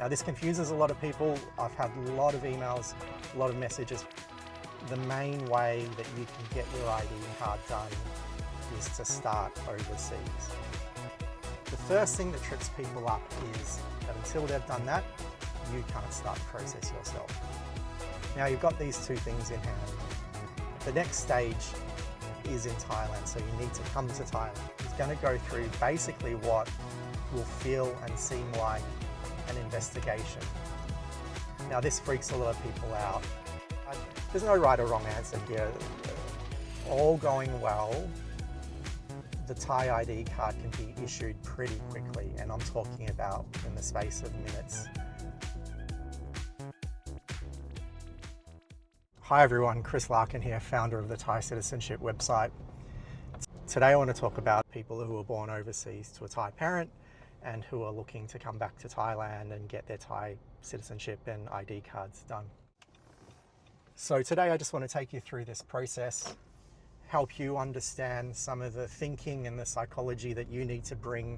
this confuses a lot of people. I've had a lot of emails, a lot of messages. The main way that you can get your ID card done is to start overseas. The first thing that trips people up is that until they've done that, you can't start the process yourself. Now you've got these two things in hand. The next stage is in Thailand, so you need to come to Thailand. It's going to go through basically what will feel and seem like an investigation. Now this freaks a lot of people out. There's no right or wrong answer here. All going well, the Thai ID card can be issued pretty quickly, and I'm talking about in the space of minutes. Hi everyone, Chris Larkin here, founder of the Thai Citizenship website. Today I want to talk about people who were born overseas to a Thai parent and who are looking to come back to Thailand and get their Thai citizenship and ID cards done. So today I just want to take you through this process, help you understand some of the thinking and the psychology that you need to bring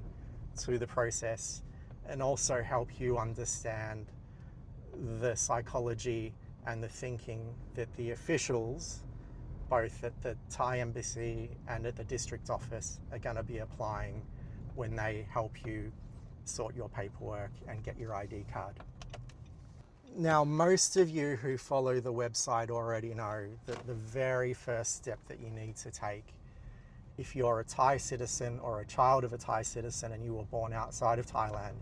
to the process, and also help you understand the psychology and the thinking that the officials, both at the Thai embassy and at the district office, are going to be applying when they help you sort your paperwork and get your ID card. Now, most of you who follow the website already know that the very first step that you need to take, if you're a Thai citizen or a child of a Thai citizen and you were born outside of Thailand,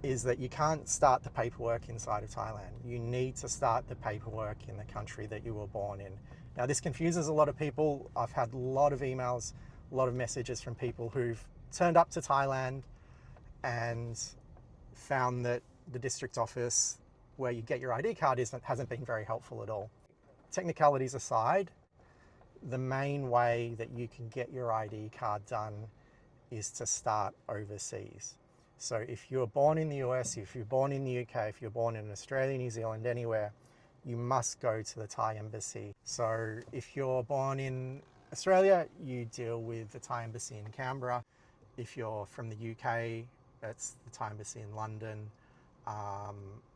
is that you can't start the paperwork inside of Thailand. You need to start the paperwork in the country that you were born in. Now, this confuses a lot of people. I've had a lot of emails, a lot of messages from people who've turned up to Thailand and found that the district office where you get your ID card hasn't been very helpful at all. Technicalities aside, the main way that you can get your ID card done is to start overseas. So if you're born in the US, if you're born in the UK, if you're born in Australia, New Zealand, anywhere, you must go to the Thai embassy. So if you're born in Australia, you deal with the Thai embassy in Canberra. If you're from the UK, it's the Thai embassy in London.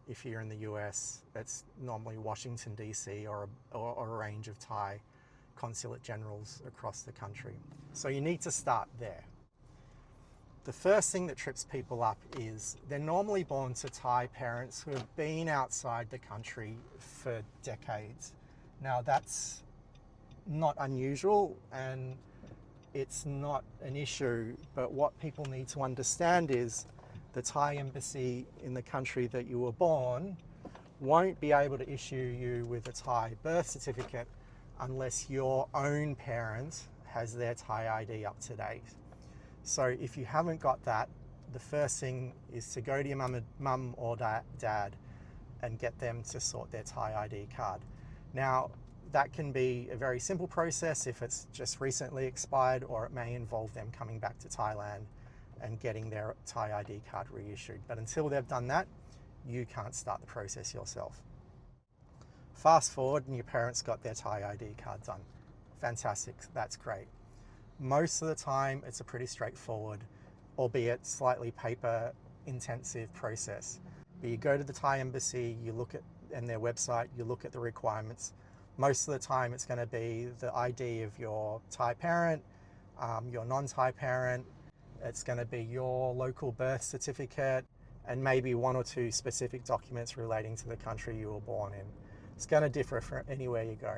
If you're in the US, it's normally Washington, DC, or a range of Thai consulate generals across the country. So you need to start there. The first thing that trips people up is they're normally born to Thai parents who have been outside the country for decades. Now that's not unusual and it's not an issue, but what people need to understand is the Thai embassy in the country that you were born won't be able to issue you with a Thai birth certificate unless your own parent has their Thai ID up to date. So if you haven't got that, the first thing is to go to your mum or dad and get them to sort their Thai ID card. Now, that can be a very simple process if it's just recently expired, or it may involve them coming back to Thailand and getting their Thai ID card reissued. But until they've done that, you can't start the process yourself. Fast forward and your parents got their Thai ID card done. Fantastic, that's great. Most of the time, it's a pretty straightforward, albeit slightly paper intensive process. But you go to the Thai embassy, you look at in their website, you look at the requirements. Most of the time, it's going to be the ID of your Thai parent, your non-Thai parent. It's going to be your local birth certificate and maybe one or two specific documents relating to the country you were born in. It's going to differ from anywhere you go.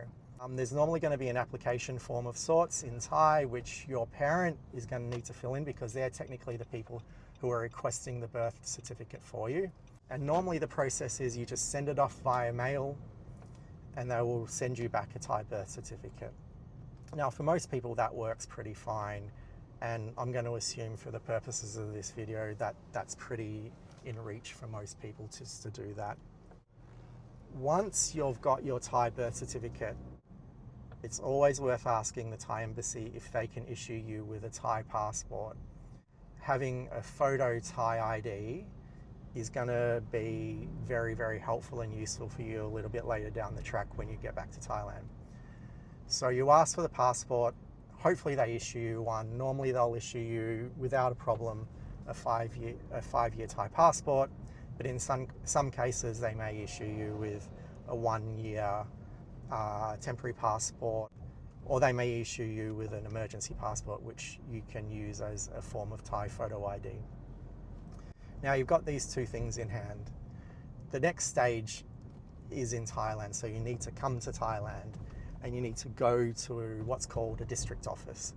There's normally going to be an application form of sorts in Thai, which your parent is going to need to fill in because they're technically the people who are requesting the birth certificate for you. And normally the process is you just send it off via mail and they will send you back a Thai birth certificate. Now, for most people that works pretty fine, and I'm going to assume for the purposes of this video that that's pretty in reach for most people just to do that. Once you've got your Thai birth certificate, it's always worth asking the Thai embassy if they can issue you with a Thai passport. Having a photo Thai ID is going to be very, very helpful and useful for you a little bit later down the track when you get back to Thailand. So you ask for the passport, hopefully they issue you one. Normally they'll issue you without a problem a five-year Thai passport. But in some cases, they may issue you with a 1-year temporary passport, or they may issue you with an emergency passport, which you can use as a form of Thai photo ID. Now you've got these two things in hand. The next stage is in Thailand, so you need to come to Thailand and you need to go to what's called a district office.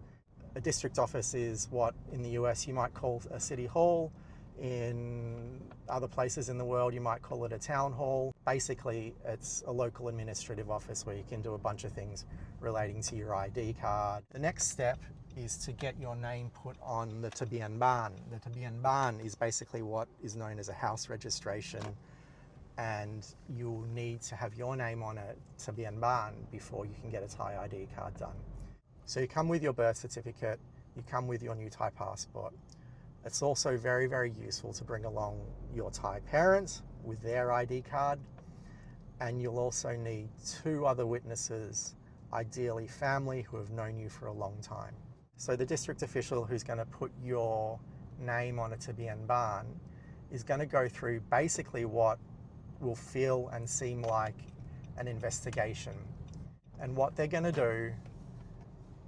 A district office is what in the US you might call a city hall. In other places in the world you might call it a town hall. Basically it's a local administrative office where you can do a bunch of things relating to your ID card. The next step is to get your name put on the Tabien Baan. The Tabien Baan is basically what is known as a house registration, and you'll need to have your name on a Tabien Baan before you can get a Thai ID card done. So you come with your birth certificate, you come with your new Thai passport. It's also very, very useful to bring along your Thai parents with their ID card, and you'll also need 2 other witnesses, ideally family who have known you for a long time. So the district official who's going to put your name on a Tabien Baan is going to go through basically what will feel and seem like an investigation. And what they're going to do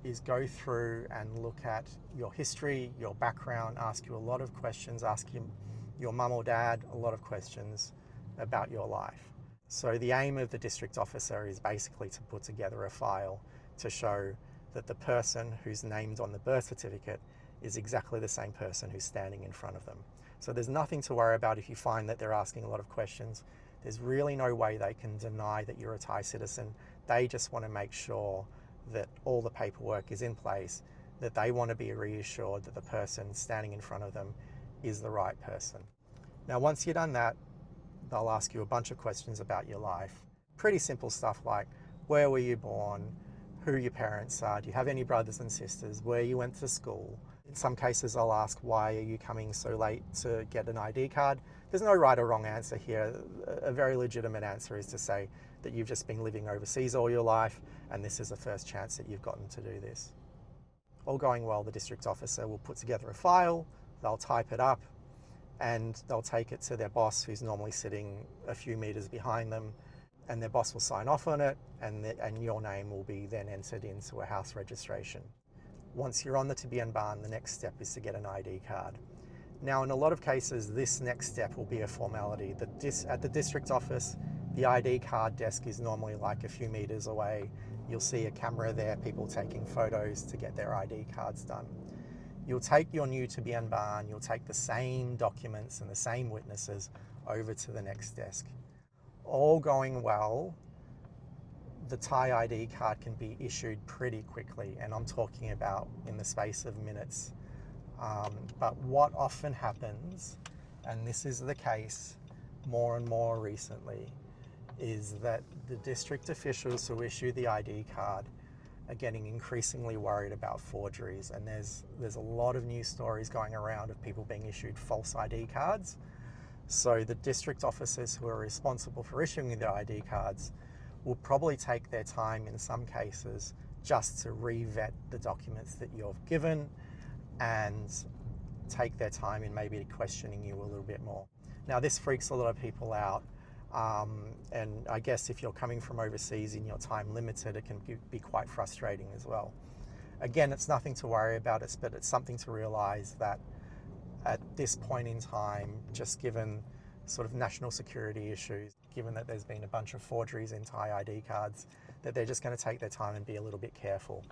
is go through and look at your history, your background, ask you a lot of questions, ask your mum or dad a lot of questions about your life. So the aim of the district officer is basically to put together a file to show that the person who's named on the birth certificate is exactly the same person who's standing in front of them. So there's nothing to worry about if you find that they're asking a lot of questions. There's really no way they can deny that you're a Thai citizen. They just want to make sure that all the paperwork is in place, that they want to be reassured that the person standing in front of them is the right person. Now, once you've done that, they'll ask you a bunch of questions about your life. Pretty simple stuff like, where were you born? Who your parents are? Do you have any brothers and sisters? Where you went to school? In some cases, I'll ask, why are you coming so late to get an ID card? There's no right or wrong answer here. A very legitimate answer is to say that you've just been living overseas all your life and this is the first chance that you've gotten to do this. All going well, the district officer will put together a file, they'll type it up, and they'll take it to their boss, who's normally sitting a few meters behind them, and their boss will sign off on it, and your name will be then entered into a house registration. Once you're on the Tabien Baan, the next step is to get an ID card. Now, in a lot of cases, this next step will be a formality. At the district office, the ID card desk is normally like a few meters away. You'll see a camera there, people taking photos to get their ID cards done. You'll take your new Tabien Baan, you'll take the same documents and the same witnesses over to the next desk. All going well, the Thai ID card can be issued pretty quickly, and I'm talking about in the space of minutes. But what often happens, and this is the case more and more recently, is that the district officials who issue the ID card are getting increasingly worried about forgeries, and there's a lot of news stories going around of people being issued false ID cards. So the district officers who are responsible for issuing the ID cards will probably take their time in some cases just to re-vet the documents that you've given and take their time in maybe questioning you a little bit more. Now, this freaks a lot of people out, and I guess if you're coming from overseas and your time limited, it can be quite frustrating as well. Again, it's nothing to worry about, but it's something to realize that at this point in time, just given sort of national security issues, given that there's been a bunch of forgeries in Thai ID cards, that they're just going to take their time and be a little bit careful.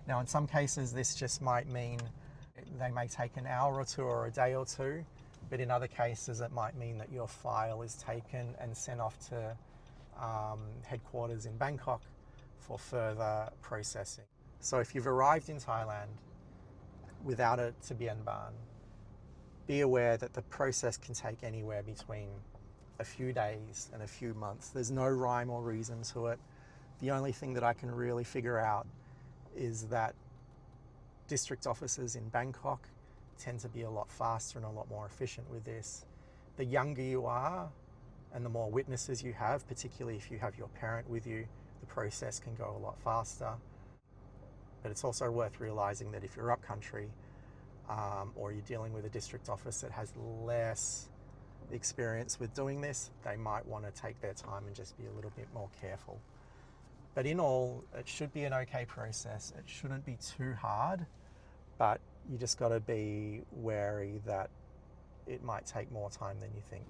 Now, in some cases, this just might mean they may take an hour or two or a day or two, but in other cases, it might mean that your file is taken and sent off to headquarters in Bangkok for further processing. So if you've arrived in Thailand without a Tabien Baan, be aware that the process can take anywhere between a few days and a few months. There's no rhyme or reason to it. The only thing that I can really figure out is that district officers in Bangkok tend to be a lot faster and a lot more efficient with this. The younger you are and the more witnesses you have, particularly if you have your parent with you, the process can go a lot faster. But it's also worth realizing that if you're up country, or you're dealing with a district office that has less experience with doing this, they might want to take their time and just be a little bit more careful. But in all, it should be an okay process. It shouldn't be too hard, but you just got to be wary that it might take more time than you think.